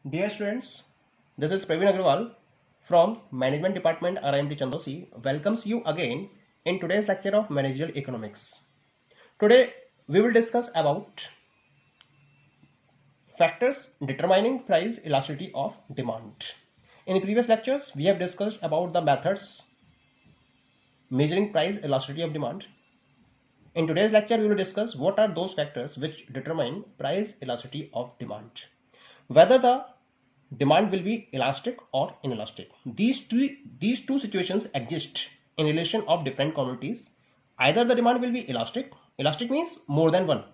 Dear students, this is Praveen Agrawal from Management Department RIMT Chandosi welcomes you again in today's lecture of Managerial Economics. Today we will discuss about factors determining price elasticity of demand. In previous lectures we have discussed about the methods measuring price elasticity of demand. In today's lecture we will discuss what are those factors which determine price elasticity of demand. Whether the demand will be elastic or inelastic. These two situations exist in relation of different commodities. Either the demand will be elastic means more than one,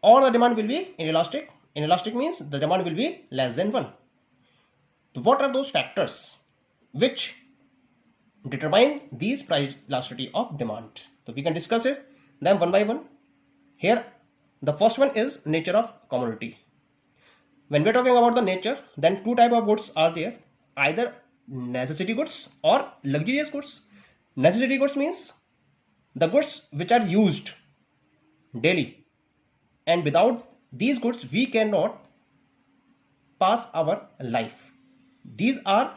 or the demand will be inelastic means the demand will be less than one. What are those factors which determine these price elasticity of demand? So we can discuss it them one by one. Here the first one is nature of commodity. When we are talking about the nature, then two type of goods are there, either necessity goods or luxurious goods. Necessity goods means the goods which are used daily, and without these goods we cannot pass our life. These are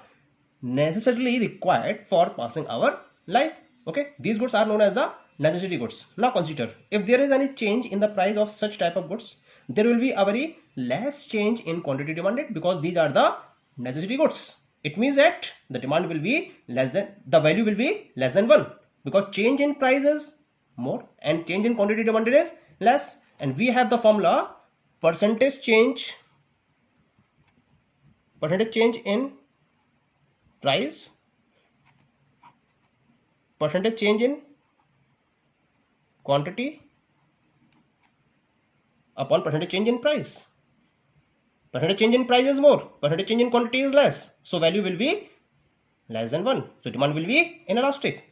necessarily required for passing our life. Okay, these goods are known as the necessity goods. Now consider, if there is any change in the price of such type of goods, there will be a very less change in quantity demanded because these are the necessity goods. It means that the demand will be less than, the value will be less than 1 because change in price is more and change in quantity demanded is less. And we have the formula percentage change in price, percentage change in quantity upon percentage change in price. Percentage change in price is more, percentage change in quantity is less, so value will be less than 1, so demand will be inelastic.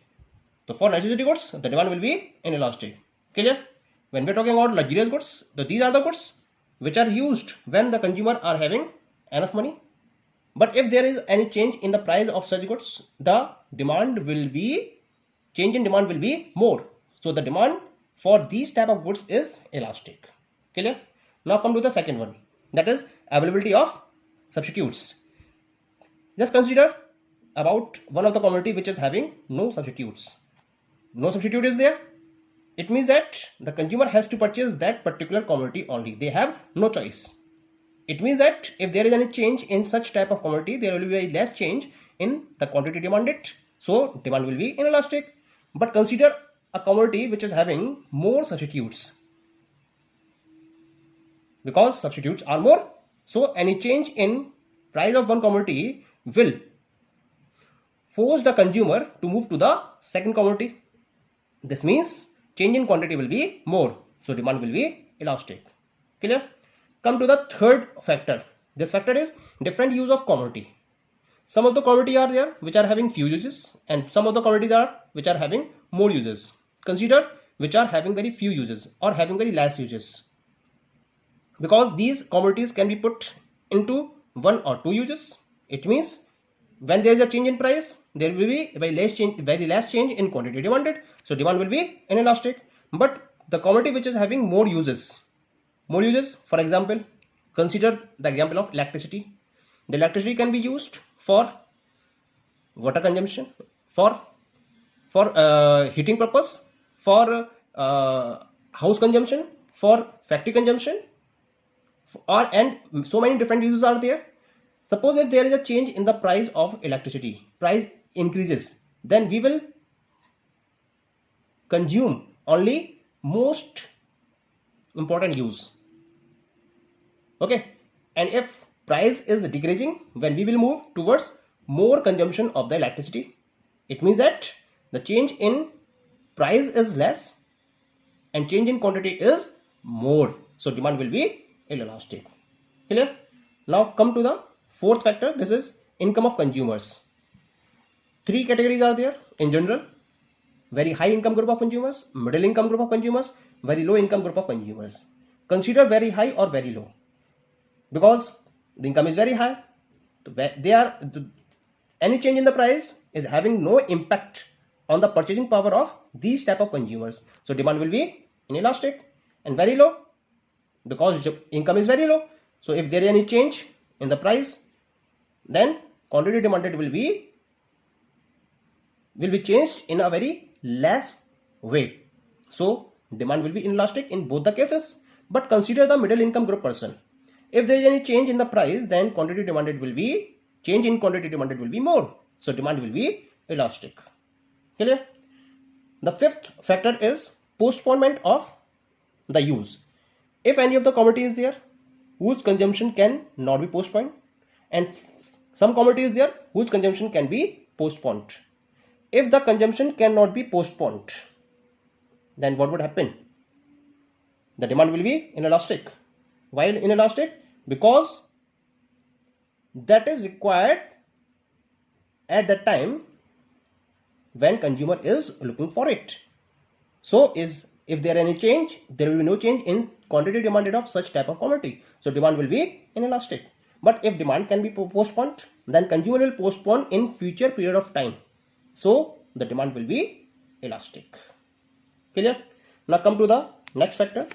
So for necessity goods the demand will be inelastic. Clear? When we are talking about luxurious goods, these are the goods which are used when the consumer are having enough money. But if there is any change in the price of such goods, the change in demand will be more. So the demand for these type of goods is elastic. Clear? Now come to the second one, that is availability of substitutes. Just consider about one of the commodity which is having no substitutes. No substitute is there. It means that the consumer has to purchase that particular commodity only. They have no choice. It means that if there is any change in such type of commodity, there will be a less change in the quantity demanded. So demand will be inelastic. But consider a commodity which is having more substitutes. Because substitutes are more, so any change in price of one commodity will force the consumer to move to the second commodity. This means change in quantity will be more, so demand will be elastic. Clear? Come to the third factor. This factor is different use of commodity. Some of the commodity are there which are having few uses, and some of the commodities are which are having more uses. Consider which are having very few uses or having very less uses, because these commodities can be put into one or two uses. It means when there is a change in price, there will be very less change in quantity demanded, so demand will be inelastic. But the commodity which is having more uses, for example, consider the example of electricity. The electricity can be used for water consumption, for heating purpose, for house consumption, for factory consumption, and so many different uses are there. Suppose if there is a change in the price of electricity, price increases, then we will consume only most important use. Okay, and if price is decreasing, when we will move towards more consumption of the electricity. It means that the change in price is less and change in quantity is more, so demand will be inelastic. Clear? Now come to the fourth factor. This is income of consumers. Three categories are there in general: very high income group of consumers, middle income group of consumers, very low income group of consumers. Consider very high or very low, because the income is very high. Any change in the price is having no impact on the purchasing power of these type of consumers, so demand will be inelastic. And very low, because income is very low, so if there is any change in the price, then quantity demanded will be changed in a very less way. So demand will be inelastic in both the cases. But consider the middle income group person. If there is any change in the price, then quantity demanded will be more. So demand will be elastic. Clear? The fifth factor is postponement of the use. If any of the commodity is there whose consumption can not be postponed, and some commodity is there whose consumption can be postponed. If the consumption cannot be postponed, then what would happen? The demand will be inelastic. Why inelastic? Because that is required at the time when consumer is looking for it. So if there any change, there will be no change in quantity demanded of such type of commodity. So demand will be inelastic. But if demand can be postponed, then consumer will postpone in future period of time. So the demand will be elastic. Clear? Now come to the next factor.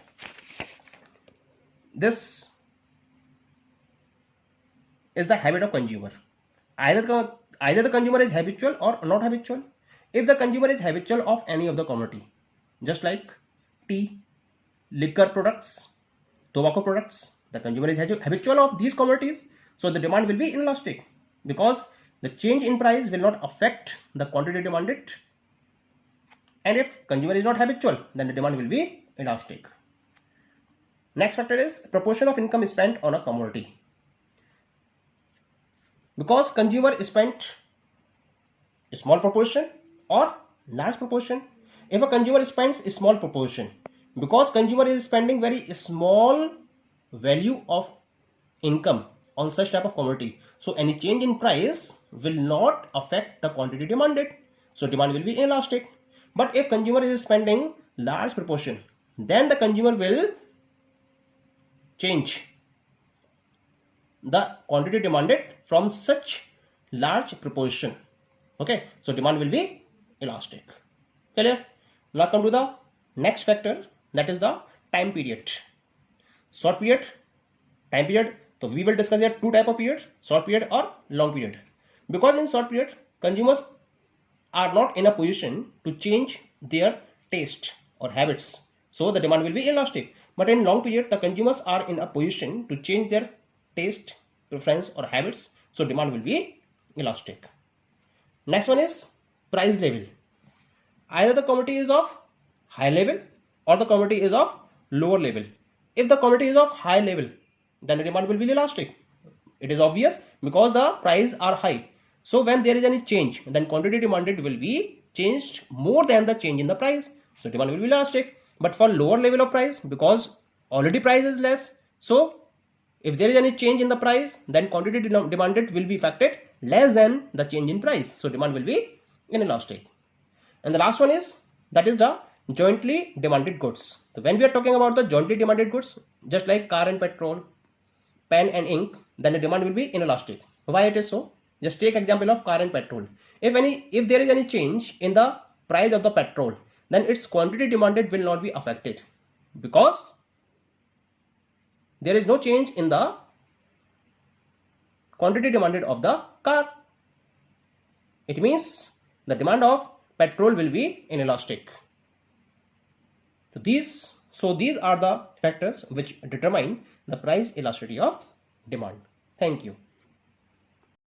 This is the habit of consumer. Either the consumer is habitual or not habitual. If the consumer is habitual of any of the commodity, just like tea, liquor products, tobacco products, the consumer is habitual of these commodities, so the demand will be inelastic because the change in price will not affect the quantity demanded. And if consumer is not habitual, then the demand will be elastic. Next factor is proportion of income spent on a commodity. Because consumer spent a small proportion or large proportion. If a consumer spends a small proportion, because consumer is spending very small value of income on such type of commodity, so any change in price will not affect the quantity demanded. So demand will be inelastic. But if consumer is spending large proportion, then the consumer will change the quantity demanded from such large proportion. Okay, so demand will be elastic. Clear? Now come to the next factor, that is the time period. Short period, time period. So we will discuss here two type of periods, short period or long period. Because in short period, consumers are not in a position to change their taste or habits. So the demand will be elastic. But in long period, the consumers are in a position to change their taste, preference or habits. So demand will be elastic. Next one is price level. Either the commodity is of high level or the commodity is of lower level. If the commodity is of high level, then the demand will be elastic. It is obvious because the price are high. So when there is any change, then quantity demanded will be changed more than the change in the price. So demand will be elastic. But for lower level of price, because already price is less, so if there is any change in the price, then quantity demanded will be affected less than the change in price. So demand will be inelastic. And the last one is, that is the jointly demanded goods. So when we are talking about the jointly demanded goods, just like car and petrol, pen and ink, then the demand will be inelastic. Why it is so? Just take example of car and petrol. If there is any change in the price of the petrol, then its quantity demanded will not be affected because there is no change in the quantity demanded of the car. It means the demand of petrol will be inelastic. So these are the factors which determine the price elasticity of demand. Thank you.